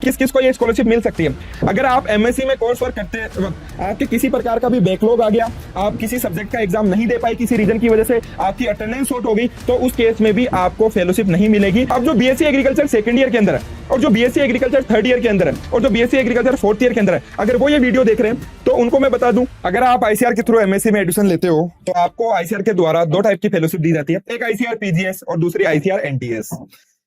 किस किस को ये स्कॉलरशिप मिल सकती है। अगर आप एमएससी में कोर्स वर्क करते वक्त आपके किसी प्रकार का भी बैकलॉग आ गया, आप किसी सब्जेक्ट का एग्जाम नहीं दे पाए किसी रीजन की वजह से, आपकी अटेंडेंस शॉर्ट हो गई, तो उस केस में भी आपको फेलोशिप नहीं मिलेगी। अब जो बीएससी एग्रीकल्चर सेकंड ईयर के अंदर है और जो बीएससी एग्रीकल्चर थर्ड ईयर के अंदर है और जो बीएससी एग्रीकल्चर फोर्थ ईयर के अंदर है, अगर वो ये वीडियो देख रहे हैं तो उनको मैं बता दूं, अगर आप आईसीआर के थ्रू एमएससी में एडमिशन लेते हो तो आपको आईसीआर के द्वारा दो टाइप की फेलोशिप दी जाती है, एक आईसीआर पीजीएस और दूसरी आईसीआर एनटीएस।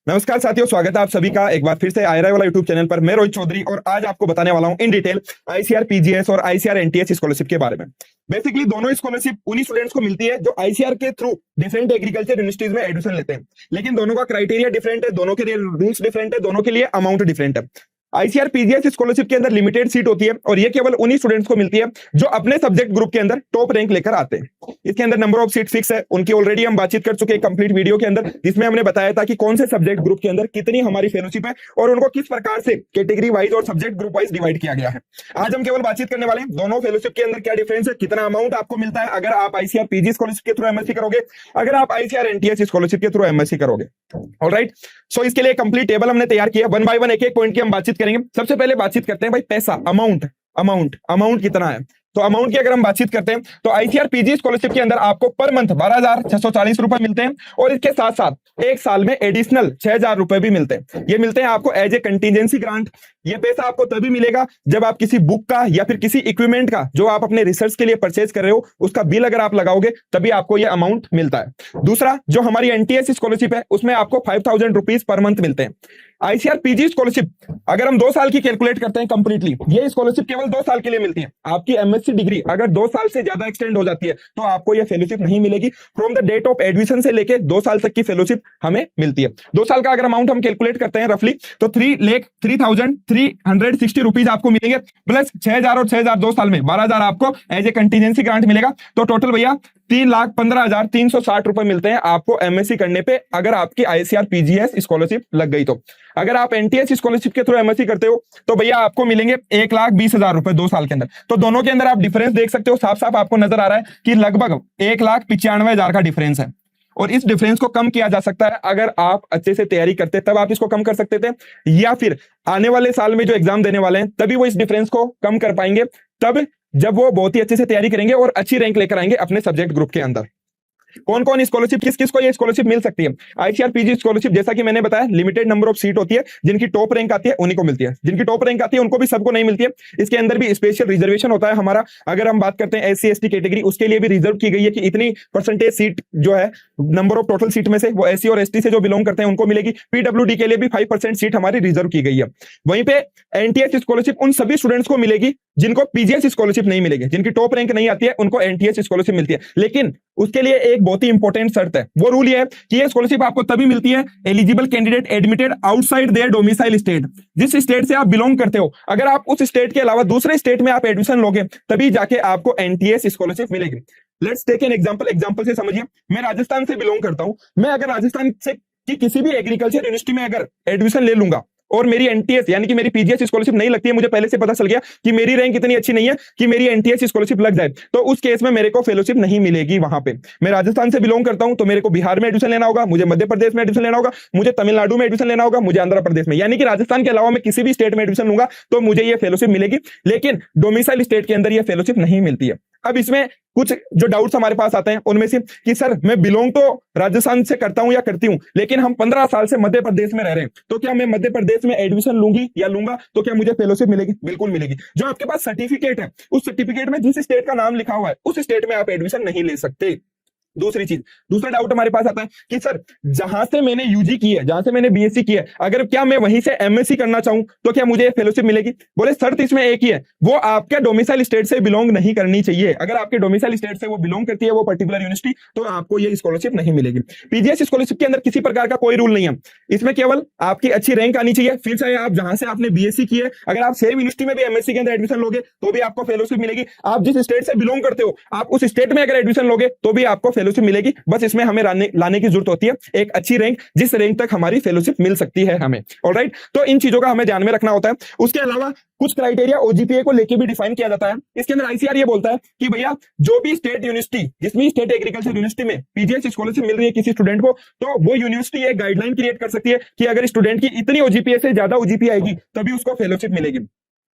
नमस्कार साथियों, स्वागत है आप सभी का एक बार फिर से आईआरआई वाला यूट्यूब चैनल पर। मैं रोहित चौधरी और आज आपको बताने वाला हूं इन डिटेल आईसीआर पीजीएस और आईसीआर एनटीएस स्कॉलरशिप के बारे में। बेसिकली दोनों स्कॉलरशिप उन्हीं स्टूडेंट्स को मिलती है जो आईसीआर के थ्रू डिफरेंट एग्रीकल्चर यूनिवर्सिटीज में एडमिशन लेते हैं, लेकिन दोनों का क्राइटेरिया डिफरेंट है, दोनों के लिए रूल्स डिफरेंट है, दोनों के लिए अमाउंट डिफरेंट है। आईसीआर पीजीएस स्कॉलरशिप के अंदर लिमिटेड सीट होती है और ये केवल उन्हीं स्टूडेंट्स को मिलती है जो अपने सब्जेक्ट ग्रुप के अंदर टॉप रैंक लेकर आते हैं। इसके अंदर नंबर ऑफ सीट फिक्स है, उनकी ऑलरेडी हम बातचीत कर चुके हैं कंप्लीट वीडियो के अंदर, जिसमें हमने बताया था कि कौन से सब्जेक्ट ग्रुप के अंदर कितनी हमारी फेलोशिप है और उनको किस प्रकार से कैटेगरी वाइज और सब्जेक्ट ग्रुप वाइज डिवाइड किया गया है। आज हम केवल बातचीत करने वाले हैं दोनों फेलोशिप के अंदर क्या डिफरेंस है, कितना अमाउंट आपको मिलता है अगर आप आईसीआर पीजी स्कॉलरशिप के थ्रू एमएससी करोगे, अगर आप आईसीआर एनटीएस स्कॉलरशिप के थ्रू एमएससी करोगे। ऑलराइट, सो इसके लिए कंप्लीट टेबल हमने तैयार किया, वन बाय वन एक एक पॉइंट की हम बातचीत करेंगे। सबसे पहले बातचीत करते हैं भाई पैसा, अमाउंट कितना है। तो अमाउंट की अगर हम बातचीत करते हैं तो आईसीआर पीजी स्कॉलरशिप के अंदर आपको पर मंथ 12,640 रुपए मिलते हैं और इसके साथ साथ एक साल में एडिशनल 6,000 रुपए भी मिलते हैं। ये मिलते हैं आपको एज ए कंटीजेंसी ग्रांट। ये पैसा आपको तभी मिलेगा जब आप किसी बुक का या फिर किसी इक्विपमेंट का जो आप अपने रिसर्च के लिए परचेज कर रहे हो उसका बिल अगर आप लगाओगे तभी आपको ये अमाउंट मिलता है। दूसरा, जो हमारी एनटीएस स्कॉलरशिप है उसमें आपको 5,000 रुपीज पर मंथ मिलते हैं। आईसीआर पीजी स्कॉलरशिप अगर हम 2 साल की कैलकुलेट करते हैं कंप्लीटली, ये स्कॉलरशिप केवल 2 साल के लिए मिलती है। आपकी एमएससी डिग्री अगर 2 साल से ज्यादा एक्सटेंड हो जाती है तो आपको ये फेलोशिप नहीं मिलेगी। From the date of admission से लेके 2 साल तक की फेलोशिप हमें मिलती है। 2 साल का अगर अमाउंट हम कैलकुलेट करते हैं रफली तो 3,0360 रुपीज आपको मिलेंगे, प्लस 6,000 और 6,000 2 साल में 12,000 आपको एज ए कंटीजेंसी ग्रांट मिलेगा। तो टोटल भैया 3,15,360 रुपए मिलते हैं आपको एमएससी करने पे अगर आपकी आईसीआर पीजीएस स्कॉलरशिप लग गई तो। अगर आप एनटीएस स्कॉलरशिप के थ्रू एमएससी करते हो तो भैया आपको मिलेंगे 1,20,000 रुपए 2 साल के अंदर। तो दोनों के अंदर आप डिफरेंस देख सकते हो, साफ साफ आपको नजर आ रहा है कि लगभग 1,95,000 का डिफरेंस है और इस डिफरेंस को कम किया जा सकता है। अगर आप अच्छे से तैयारी करते तब आप इसको कम कर सकते थे, या फिर आने वाले साल में जो एग्जाम देने वाले हैं तभी वो इस डिफरेंस को कम कर पाएंगे, तब जब वो बहुत ही अच्छे से तैयारी करेंगे और अच्छी रैंक लेकर आएंगे अपने सब्जेक्ट ग्रुप के अंदर। कौन कौन स्कॉलरशिप किस किस को ये स्कॉलरशिप मिल सकती है। आईसीआर पीजी स्कॉलरशिप जैसा कि मैंने बताया लिमिटेड नंबर ऑफ सीट होती है, जिनकी टॉप रैंक आती है उन्हीं को मिलती है, जिनकी टॉप रैंक आती है उनको भी सबको नहीं मिलती है। इसके अंदर भी स्पेशल रिजर्वेशन होता है हमारा। अगर हम बात करते हैं एससी एसटी कैटेगरी, उसके लिए भी रिजर्व की गई है कि इतनी परसेंटेज सीट जो है नंबर ऑफ टोटल सीट में से वो एससी और एसटी से जो बिलोंग करते हैं उनको मिलेगी। पीडब्ल्यूडी के लिए भी 5% सीट हमारी रिजर्व की गई है। वहीं पे एनटीएस स्कॉलरशिप उन सभी स्टूडेंट्स को मिलेगी जिनको पीजीएस स्कॉलरशिप नहीं मिलेगी, जिनकी टॉप रैंक नहीं आती है उनको एनटीएस स्कॉलरशिप मिलती है। लेकिन उसके लिए एक बहुत ही इंपॉर्टेंट शर्त है, वो रूल ये है कि ये स्कॉलरशिप आपको तभी मिलती है eligible candidate admitted outside their domicile state. जिस स्टेट से आप बिलोंग करते हो, अगर आप उस स्टेट के अलावा दूसरे स्टेट में आप एडमिशन लोगे तभी जाके आपको एनटीएस स्कॉलरशिप मिलेगी। लेट्स टेक एन एग्जांपल से समझिए। मैं राजस्थान से बिलोंग करता हूं, मैं अगर राजस्थान से की किसी भी एग्रीकल्चर यूनिवर्सिटी में अगर एडमिशन ले लूंगा और मेरी एनटीएस यानी कि मेरी पीजीएस स्कॉलरशिप नहीं लगती है, मुझे पहले से पता चल गया कि मेरी रैंक इतनी अच्छी नहीं है कि मेरी एनटीएस स्कॉलरशिप लग जाए, तो उस केस में मेरे को फेलोशिप नहीं मिलेगी। वहां पे मैं राजस्थान से बिलोंग करता हूं तो मेरे को बिहार में एडमिशन लेना होगा, मुझे मध्य प्रदेश में एडमिशन लेना होगा, मुझे तमिलनाडु में एडमिशन लेना होगा, मुझे आंध्र प्रदेश में, यानी कि राजस्थान के अलावा मैं किसी भी स्टेट में एडमिशन लूंगा तो मुझे ये फेलोशिप मिलेगी। लेकिन डोमिसाइल स्टेट के अंदर ये फेलोशिप नहीं मिलती है। अब इसमें कुछ जो डाउट्स हमारे पास आते हैं उनमें से कि सर मैं बिलोंग तो राजस्थान से करता हूं या करती हूं, लेकिन हम 15 साल से मध्य प्रदेश में रह रहे हैं, तो क्या मैं मध्य प्रदेश में एडमिशन लूंगी या लूंगा तो क्या मुझे फेलोशिप मिलेगी? बिल्कुल मिलेगी। जो आपके पास सर्टिफिकेट है उस सर्टिफिकेट में जिस स्टेट का नाम लिखा हुआ है उस स्टेट में आप एडमिशन नहीं ले सकते। दूसरी चीज, दूसरा डाउट हमारे पास आता है कि सर जहां से मैंने यूजी की है, जहां से मैंने बीएससी की है, अगर क्या मैं वहीं से एमएससी करना चाहूं तो क्या मुझे फेलोशिप मिलेगी? बोले शर्त इसमें एक ही है, वो आपके डोमिसाइल स्टेट से बिलोंग नहीं करनी चाहिए। अगर आपके डोमिसाइल स्टेट से वो बिलोंग करती है वो पर्टिकुलर यूनिवर्सिटी, तो आपको ये स्कॉलरशिप नहीं मिलेगी। पीजीएस स्कॉलरशिप के अंदर किसी प्रकार का कोई रूल नहीं है, इसमें केवल आपकी अच्छी रैंक आनी चाहिए। फिर चाहे आप जहां से आपने बीएससी की है, अगर आप सेम यूनिवर्सिटी में भी एमएससी के अंदर एडमिशन लोगे तो भी आपको फेलोशिप मिलेगी। आप जिस स्टेट से बिलोंग करते हो आप उस स्टेट में अगर एडमिशन लोगे तो भी आपको फेलोशिप मिलेगी, बस इसमें हमें लाने की जरूरत होती है एक अच्छी रैंक, जिस रैंक तक हमारी फेलोशिप मिल सकती है हमें। ऑलराइट, तो इन चीजों का हमें ध्यान में रखना होता है। उसके अलावा कुछ क्राइटेरिया ओजीपीए को लेकर भी डिफाइन किया जाता है। इसके अंदर आईसीआर ये बोलता है कि भैया जो भी स्टेट यूनिवर्सिटी, जिसमें स्टेट एग्रीकल्चर यूनिवर्सिटी में पीजीएस स्कॉलरशिप मिल रही है किसी स्टूडेंट को, तो वो यूनिवर्सिटी एक गाइडलाइन क्रिएट कर सकती है कि अगर स्टूडेंट की इतनी ओजीपीए से ज्यादा ओजीपी आएगी तभी उसको फेलोशिप मिलेगी।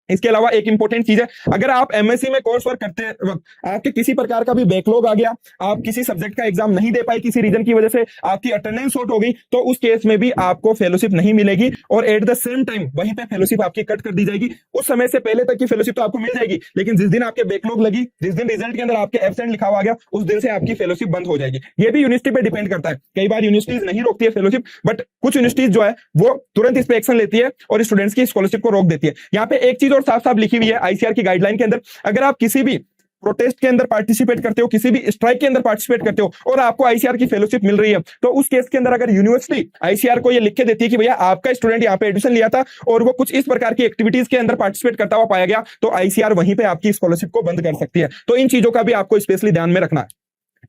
इसके अलावा एक इंपॉर्टेंट चीज है, अगर आप एमएससी में कोर्स वर्क करते वक्त आपके किसी प्रकार का भी बैकलॉग आ गया, आप किसी सब्जेक्ट का एग्जाम नहीं दे पाए किसी रीजन की वजह से, आपकी अटेंडेंस शॉर्ट हो गई, तो उस केस में भी आपको फेलोशिप नहीं मिलेगी और एट द सेम टाइम वहीं पे फेलोशिप आपकी कट कर दी जाएगी। उस समय से पहले तक की फेलोशिप तो आपको मिल जाएगी, लेकिन जिस दिन आपके बैकलॉग लगी, जिस दिन रिजल्ट के अंदर आपके एब्सेंट लिखा हुआ गया, उस दिन से आपकी फेलोशिप बंद हो जाएगी। ये भी यूनिवर्सिटी पे डिपेंड करता है। कई बार यूनिवर्सिटीज नहीं रोकती है फेलोशिप, बट कुछ यूनिवर्सिटीज जो है वो तुरंत इस पे एक्शन लेती है और स्टूडेंट्स की स्कॉलरशिप को रोक देती है। यहाँ पे एक चीज और साफ साफ लिखी हुई है आईसीआर की गाइडलाइन के अंदर, अगर आप किसी भी प्रोटेस्ट के अंदर पार्टिसिपेट करते हो, किसी भी स्ट्राइक के अंदर पार्टिसिपेट करते हो और आपको आईसीआर की फेलोशिप मिल रही है, तो उस केस के अंदर अगर यूनिवर्सिटी आईसीआर को ये लिख के देती है कि भैया आपका स्टूडेंट यहाँ पे एडमिशन लिया था और वो कुछ इस प्रकार की एक्टिविटीज के अंदर पार्टिसिपेट करता हुआ पाया गया, तो आईसीआर वहीं पे आपकी स्कॉलरशिप को बंद कर सकती है। तो इन चीजों का भी आपको स्पेशली ध्यान में रखना है,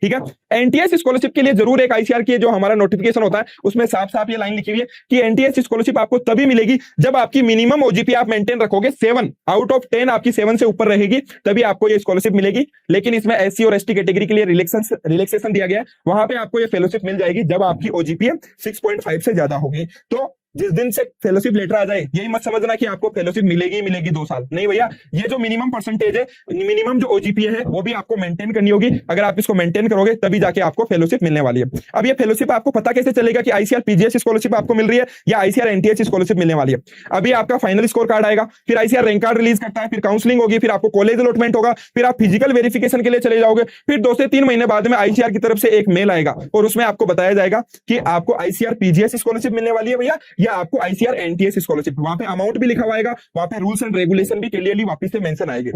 ठीक है। एनटीएस स्कॉलरशिप के लिए जरूर एक आईसीआर की जो हमारा नोटिफिकेशन होता है उसमें साफ साफ ये लाइन लिखी हुई है कि एनटीएस स्कॉलरशिप आपको तभी मिलेगी जब आपकी मिनिमम ओजीपी आप मेंटेन रखोगे 7 आउट ऑफ 10 आपकी 7 से ऊपर रहेगी, तभी आपको ये स्कॉलरशिप मिलेगी। लेकिन इसमें एससी और एसटी कैटेगरी के लिए रिलैक्सेशन दिया गया है, वहां पे आपको ये फेलोशिप मिल जाएगी जब आपकी ओजीपी 6.5 से ज्यादा होगी। तो जिस दिन से फेलोशिप लेटर आ जाए यही मत समझना कि आपको फेलोशिप मिलेगी 2 साल, नहीं भैया, ये जो मिनिमम परसेंटेज है, मिनिमम जो ओजीपीए है वो भी आपको मेंटेन करनी होगी। अगर आप इसको मेंटेन करोगे तभी जाके आपको फेलोशिप मिलने वाली है। अब ये फेलोशिप आपको पता कैसे चलेगा कि आईसीआर पीजीएस स्कॉलरशिप आपको मिल रही है या आईसीआर एनटीएस स्कॉलरशिप मिलने वाली है? अभी आपका फाइनल स्कोर कार्ड आएगा, फिर आईसीआर रैंक कार्ड रिलीज करता है, फिर काउंसलिंग होगी, फिर आपको कॉलेज अलॉटमेंट होगा, फिर आप फिजिकल वेरिफिकेशन के लिए चले जाओगे, फिर 2 से 3 महीने बाद में आईसीआर की तरफ से एक मेल आएगा और उसमें आपको बताया जाएगा कि आपको आईसीआर पीजीएस स्कॉलरशिप मिलने वाली है भैया या आपको आईसीआर एनटीएस स्कॉलरशिप। वहां पे अमाउंट भी लिखा हुआ आएगा, वहां पे रूल्स एंड रेगुलेशन भी क्लियरली वापस से मेंशन आएंगे,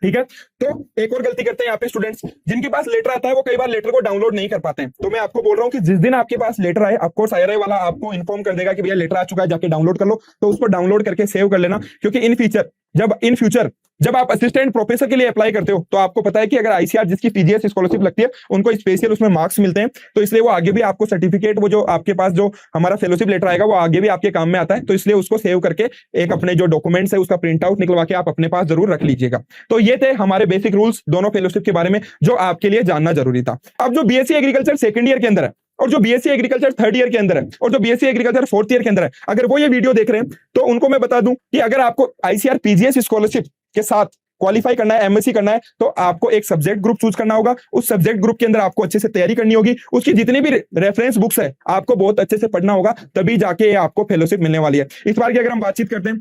ठीक है। तो एक और गलती करते हैं यहाँ पे स्टूडेंट्स, जिनके पास लेटर आता है वो कई बार लेटर को डाउनलोड नहीं कर पाते हैं। तो मैं आपको बोल रहा हूँ कि जिस दिन आपके पास लेटर आए, ऑफ कोर्स आईआरआई वाला आपको इन्फॉर्म कर देगा कि भैया लेटर आ चुका है, जाके डाउनलोड कर लो, तो उसको डाउनलोड करके सेव कर लेना, क्योंकि इन फ्यूचर जब आप असिस्टेंट प्रोफेसर के लिए अप्लाई करते हो तो आपको पता है कि अगर आईसीआर जिसकी पीजीएस स्कॉलरशिप लगती है उनको स्पेशल उसमें मार्क्स मिलते हैं, तो इसलिए वो आगे भी आपको सर्टिफिकेट, वो जो आपके पास जो हमारा फेलोशिप लेटर आएगा वो आगे भी आपके काम में आता है। तो इसलिए उसको सेव करके एक अपने जो डॉक्यूमेंट्स है उसका प्रिंट आउट निकलवा के आप अपने पास जरूर रख लीजिएगा। तो ये थे हमारे बेसिक रूल्स दोनों फेलोशिप के बारे में जो आपके लिए जानना जरूरी था। अब जो बीएससी एग्रीकल्चर सेकंड ईयर के अंदर है और जो बीएससी एग्रीकल्चर थर्ड ईयर के अंदर है और जो बीएससी एग्रीकल्चर फोर्थ ईयर के अंदर है, अगर वो ये वीडियो देख रहे हैं तो उनको मैं बता दूं कि अगर आपको आईसीआर पीजीएस स्कॉलरशिप के साथ क्वालिफाई करना है, एमएससी करना है, तो आपको एक सब्जेक्ट ग्रुप चूज करना होगा। उस सब्जेक्ट ग्रुप के अंदर आपको अच्छे से तैयारी करनी होगी, उसकी जितनी भी रेफरेंस बुक्स है आपको बहुत अच्छे से पढ़ना होगा, तभी जाके आपको फेलोशिप मिलने वाली है। इस बार की अगर हम बातचीत करते हैं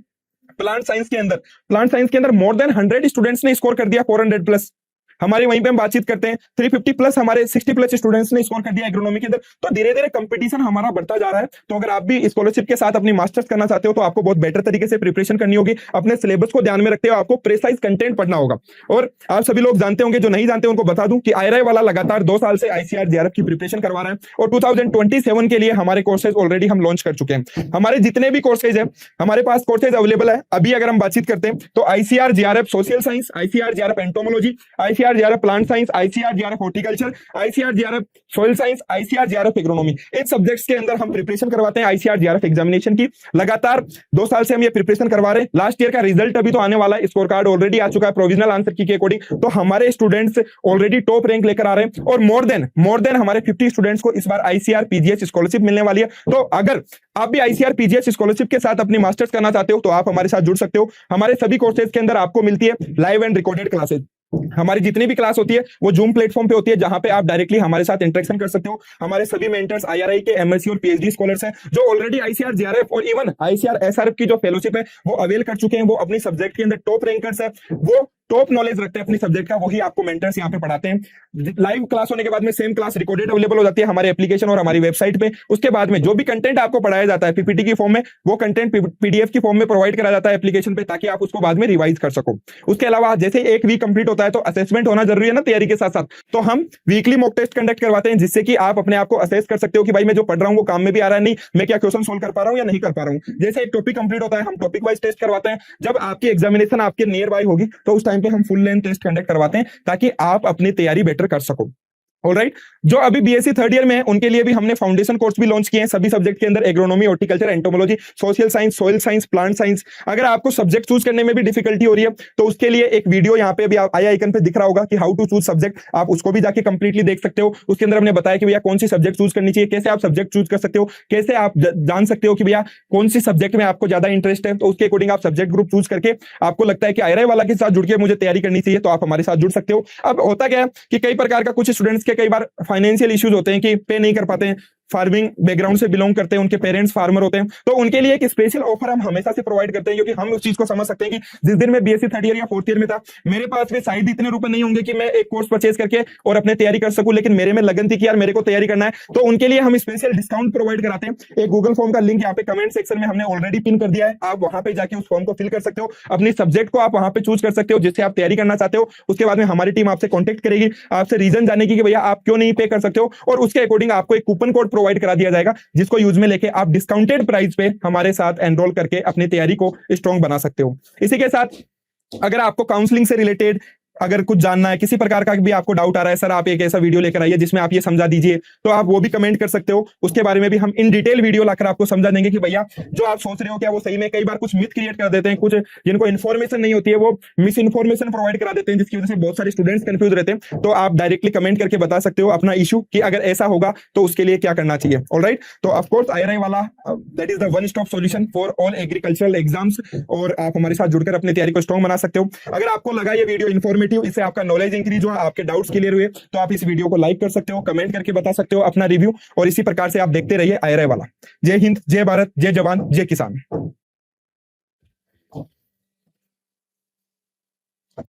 प्लांट साइंस के अंदर मोर देन 100 स्टूडेंट्स ने स्कोर कर दिया 400 प्लस। हमारे वहीं पे हम बातचीत करते हैं 350 प्लस, हमारे 60 प्लस स्टूडेंट्स ने स्कोर कर दिया एग्रोनॉमी के अंदर। तो धीरे धीरे कंपटीशन हमारा बढ़ता जा रहा है। तो अगर आप भी स्कॉलरशिप के साथ अपनी मास्टर्स करना चाहते हो तो आपको बहुत बेटर तरीके से प्रिपरेशन करनी होगी, अपने सिलेबस को ध्यान में रखते हुए आपको प्रेसाइज कंटेंट पढ़ना होगा। और आप सभी लोग जानते होंगे, जो नहीं जानते उनको बता दूं कि आईआरआई वाला लगातार 2 साल से आईसीआर जेआरएफ की प्रिपरेशन करवा रहा है और 2027 के लिए हमारे कोर्सेज ऑलरेडी हम लॉन्च कर चुके हैं। हमारे जितने भी कोर्सेज है हमारे पास कोर्सेज अवेलेबल है। अभी अगर हम बातचीत करते हैं तो ICR JRF social science, ICR JRF entomology, ICR JRF plant science, ICR JRF horticulture, ICR JRF soil science, ICR JRF agronomy, इन सब्जेक्ट्स के अंदर हम प्रिपरेशन करवाते हैं आईसीआर जेआरएफ एग्जामिनेशन की। लगातार 2 साल से हम ये प्रिपरेशन करवा रहे हैं। लास्ट ईयर का रिजल्ट अभी तो आने वाला है, स्कोर कार्ड ऑलरेडी आ चुका है प्रोविजनल आंसर की के अकॉर्डिंग। तो हमारे स्टूडेंट्स ऑलरेडी टॉप रैंक लेकर आ रहे हैं और मोर देन हमारे 50 स्टूडेंट्स को इस बार आईसीआर पीजीएस स्कॉलरशिप मिलने वाली है। तो अगर आप भी आईसीआर पीजीएस स्कॉलरशिप के साथ अपनी मास्टर्स करना चाहते हो तो आप हमारे साथ जुड़ सकते हो। हमारे सभी कोर्सेज के अंदर आपको मिलती है लाइव एंड रिकॉर्डेड क्लासेज। हमारी जितनी भी क्लास होती है वो जूम प्लेटफॉर्म पे होती है, जहां पे आप डायरेक्टली हमारे साथ इंटरेक्शन कर सकते हो। हमारे सभी मेंटर्स आईआरआई के एमएससी और पीएचडी स्कॉलर्स हैं जो ऑलरेडी आईसीआर जेआरएफ और इवन आईसीआर एसआरएफ की जो फेलोशिप है वो अवेल कर चुके हैं। वो अपनी सब्जेक्ट के अंदर टॉप रैंकर्स है, वो टॉप नॉलेज रखते हैं अपनी सब्जेक्ट का, वही आपको मेंटर्स यहाँ पे पढ़ाते हैं। लाइव क्लास होने के बाद में सेम क्लास रिकॉर्डेड अवेलेबल हो जाती है हमारे एप्लीकेशन और हमारी वेबसाइट पे। उसके बाद में जो भी कंटेंट आपको पढ़ाया जाता है पीपीटी की फॉर्म में, वो कंटेंट पीडीएफ की फॉर्म में प्रोवाइड कराया जाता है एप्लीकेशन पे, ताकि आप उसको बाद में रिवाइज कर सको। उसके अलावा जैसे एक वीक कंप्लीट होता है तो असेसमेंट होना जरूरी है ना तैयारी के साथ साथ, तो हम वीकली मॉक टेस्ट कंडक्ट करवाते हैं, जिससे कि आप अपने आप को असेस कर सकते हो कि भाई मैं जो पढ़ रहा हूँ वो काम में भी आ रहा है नहीं, मैं क्या क्वेश्चन सोल्व कर पा रहा हूँ या नहीं कर पा रहा हूँ। जैसे एक टॉपिक कंप्लीट होता है हम टॉपिक वाइज टेस्ट करवाते हैं। जब आपकी एग्जामिनेशन आपके नियर बाय होगी तो उस टाइम पे हम फुल लेंथ टेस्ट कंडक्ट करवाते हैं ताकि आप अपनी तैयारी बेटर कर सको। ऑलराइट। जो अभी बीएससी थर्ड ईयर में है उनके लिए भी हमने फाउंडेशन कोर्स भी लॉन्च किए हैं सभी सब्जेक्ट के अंदर, agronomy, horticulture, entomology, social science, soil science, plant science. अगर आपको सब्जेक्ट चूज करने में भी डिफिकल्टी हो रही है तो उसके लिए एक वीडियो यहाँ पे भी आई आइकन पे दिख रहा होगा कि हाउ टू चूज सब्जेक्ट, आप उसको भी जाके कंप्लीटली देख सकते हो। उसके अंदर हमने बताया कि भैया कौन सी सब्जेक्ट चूज करनी चाहिए, कैसे आप सब्जेक्ट चूज कर सकते हो, कैसे आप जान सकते हो कि भैया कौन सी सब्जेक्ट में आपको ज्यादा इंटरेस्ट है, तो उसके अकॉर्डिंग आप सब्जेक्ट ग्रुप चूज करके आपको लगता है कि आईआरआई वाला के साथ जुड़ के मुझे तैयारी करनी चाहिए तो आप हमारे साथ जुड़ सकते हो। अब होता क्या है कि कई प्रकार का कुछ स्टूडेंट्स के कई बार फाइनेंशियल इश्यूज होते हैं कि पे नहीं कर पाते हैं, फार्मिंग बैकग्राउंड से बिलोंग करते हैं, उनके पेरेंट्स फार्मर होते हैं, तो उनके लिए एक स्पेशल ऑफर हम हमेशा से प्रोवाइड करते हैं, क्योंकि हम उस चीज को समझ सकते हैं कि जिस दिन मैं बीएससी थर्ड ईयर या फोर्थ ईयर में था मेरे पास में शायद इतने रुपए नहीं होंगे कि मैं एक कोर्स परचेज करके और अपने तैयारी कर सकूं, लेकिन मेरे में लगन थी कि यार मेरे को तैयारी करना है, तो उनके लिए हम स्पेशल डिस्काउंट प्रोवाइड कराते हैं। एक गूगल फॉर्म का लिंक यहाँ पे कमेंट सेक्शन में हमने ऑलरेडी पिन कर दिया है, आप वहां पे जाके उस फॉर्म को फिल कर सकते हो, अपनी सब्जेक्ट को आप वहां पे चूज कर सकते हो जिससे आप तैयारी करना चाहते हो। उसके बाद में हमारी टीम आपसे कॉन्टेक्ट करेगी, आपसे रीजन जानेगी कि भैया आप क्यों नहीं पे कर सकते हो, और उसके अकॉर्डिंग आपको एक कूपन कोड प्रोवाइड करा दिया जाएगा जिसको यूज में लेके आप डिस्काउंटेड प्राइस पे हमारे साथ एनरोल करके अपनी तैयारी को स्ट्रॉन्ग बना सकते हो। इसी के साथ अगर आपको काउंसलिंग से रिलेटेड अगर कुछ जानना है, किसी प्रकार का भी आपको डाउट आ रहा है, सर आप एक ऐसा वीडियो लेकर आइए जिसमें आप ये समझा दीजिए, तो आप वो भी कमेंट कर सकते हो। उसके बारे में भी हम इन डिटेल वीडियो लाकर आपको समझा देंगे कि भैया जो आप सोच रहे हो क्या वो सही में। कई बार कुछ मिथ क्रिएट कर देते हैं, कुछ जिनको इन्फॉर्मेशन नहीं होती है वो मिस इन्फॉर्मेशन प्रोवाइड करा देते हैं, जिसकी वजह से बहुत सारे स्टूडेंट्स कंफ्यूज रहते हैं। तो आप डायरेक्टली कमेंट करके बता सकते हो अपना इशू कि अगर ऐसा होगा तो उसके लिए क्या करना चाहिए। ऑलराइट, तो ऑफकोर्स आईआरआई वाला that is the one stop solution for all agricultural exams, और आप हमारे साथ जुड़कर अपनी तैयारी को स्ट्रॉन्ग बना सकते हो। अगर आपको लगा ये वीडियो इन्फॉर्मेटिव, इससे आपका नॉलेज इंक्रीज हुआ, आपके डाउट्स क्लियर हुए, तो आप इस वीडियो को लाइक कर सकते हो, कमेंट करके बता सकते हो अपना रिव्यू, और इसी प्रकार से आप देखते रहिए आईआरआई वाला। जय हिंद, जय भारत, जय जवान, जय किसान।